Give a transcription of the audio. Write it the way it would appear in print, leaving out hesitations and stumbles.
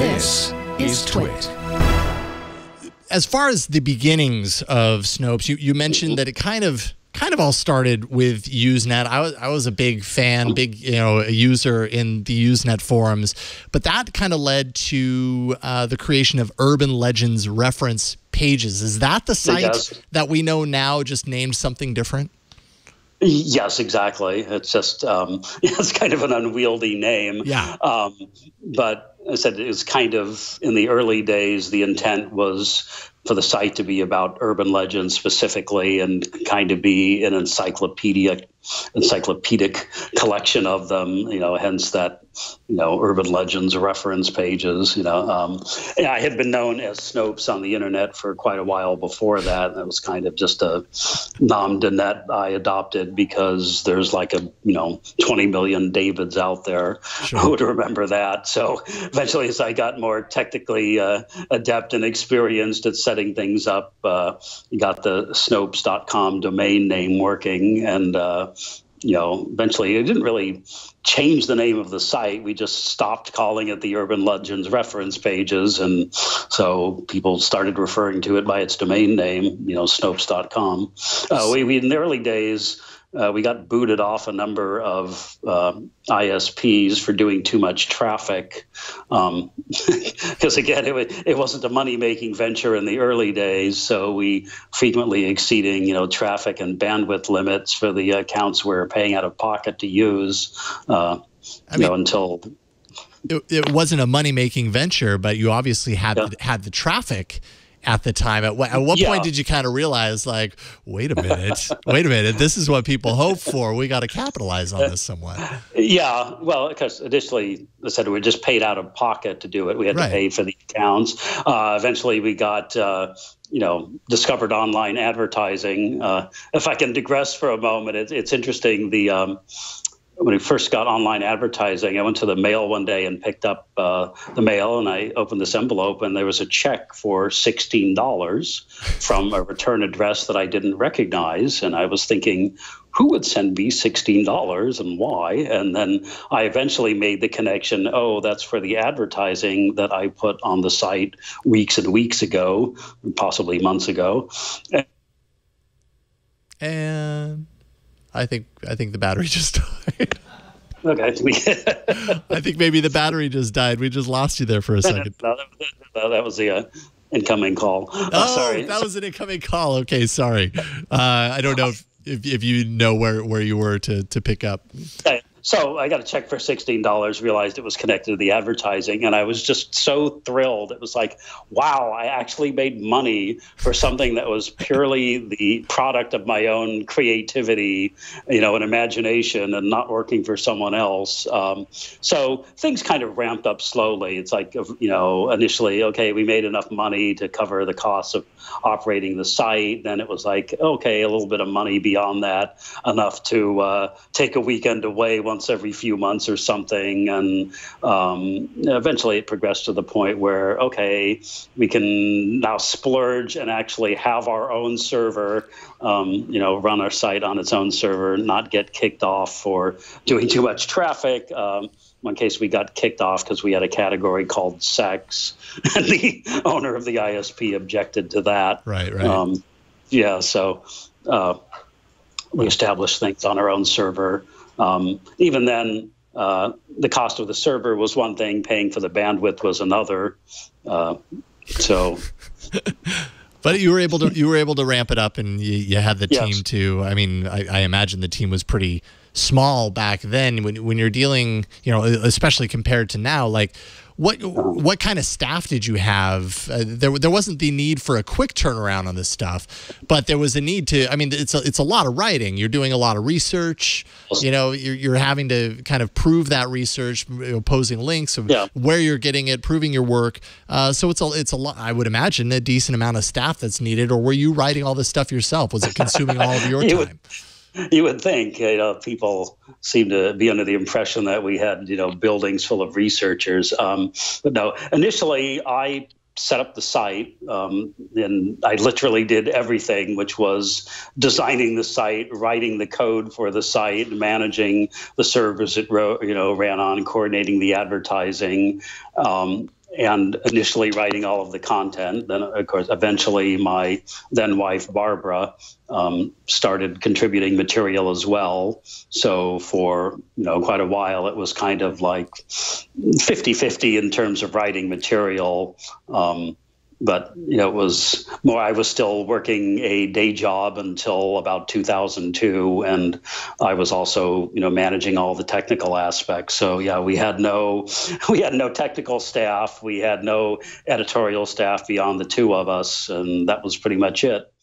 This is TWiT. As far as the beginnings of Snopes, you mentioned that it kind of all started with Usenet. I was a big fan, a user in the Usenet forums, but that kind of led to the creation of urban legends reference pages. Is that the site that we know now, just named something different? Yes, exactly. It's just it's kind of an unwieldy name. Yeah. But I said it was kind of in the early days. The intent was for the site to be about urban legends specifically, and kind of be an encyclopedic collection of them. Hence that urban legends reference pages. I had been known as Snopes on the internet for quite a while before that. That was kind of just a nom de net I adopted because there's like 20 million Davids out there who would remember that. So eventually, as I got more technically adept and experienced at setting things up, got the Snopes.com domain name working, and eventually it didn't really change the name of the site. We just stopped calling it the Urban Legends reference pages, and so people started referring to it by its domain name, Snopes.com. We in the early days, we got booted off a number of ISPs for doing too much traffic, because again, it wasn't a money-making venture in the early days. So we frequently exceeding traffic and bandwidth limits for the accounts we're paying out of pocket to use. Until it wasn't a money-making venture, but you obviously had the traffic at the time. At what point did you kind of realize, like, wait a minute, this is what people hope for. We got to capitalize on this somewhat. Yeah, well, because initially, I said we just paid out of pocket to do it. We had to pay for the accounts. Eventually, we got discovered online advertising. If I can digress for a moment, it's interesting. When we first got online advertising, I went to the mail one day and picked up the mail, and I opened this envelope, and there was a check for $16 from a return address that I didn't recognize. And I was thinking, who would send me $16 and why? And then I eventually made the connection, that's for the advertising that I put on the site weeks and weeks ago, possibly months ago. And I think the battery just died. Okay. I think maybe the battery just died. We just lost you there for a second. No, that was the incoming call. Sorry. That was an incoming call. Okay, sorry. I don't know if you know where you were to pick up. So I got a check for $16, realized it was connected to the advertising, and I was just so thrilled. It was like, wow, I actually made money for something that was purely the product of my own creativity, and imagination, and not working for someone else. So things kind of ramped up slowly. It's like, initially, okay, we made enough money to cover the costs of operating the site. Then it was like, okay, a little bit of money beyond that, enough to take a weekend away once every few months or something. And eventually it progressed to the point where, okay, we can now splurge and actually have our own server, run our site on its own server, not get kicked off for doing too much traffic. One case we got kicked off because we had a category called sex, and the owner of the ISP objected to that. Right. So we established things on our own server. Even then, the cost of the server was one thing, paying for the bandwidth was another. But you were able to ramp it up, and you had the team too. I mean, I imagine the team was pretty small back then when you're dealing, especially compared to now. Like, what kind of staff did you have? There wasn't the need for a quick turnaround on this stuff, but there was a need to. I mean, it's a lot of writing. You're doing a lot of research. You're having to kind of prove that research, posting links of where you're getting it, proving your work. So it's a lot. I would imagine a decent amount of staff that's needed. Or were you writing all this stuff yourself? Was it consuming all of your time? You would think, people seem to be under the impression that we had, buildings full of researchers. But no, initially I set up the site, and I literally did everything, which was designing the site, writing the code for the site, managing the servers it ran on, coordinating the advertising. and initially writing all of the content. Then, of course, eventually my then wife, Barbara, started contributing material as well. So for, quite a while, it was kind of like 50-50 in terms of writing material. But, it was more, I was still working a day job until about 2002. And I was also, managing all the technical aspects. So, yeah, we had no technical staff. We had no editorial staff beyond the two of us. And that was pretty much it.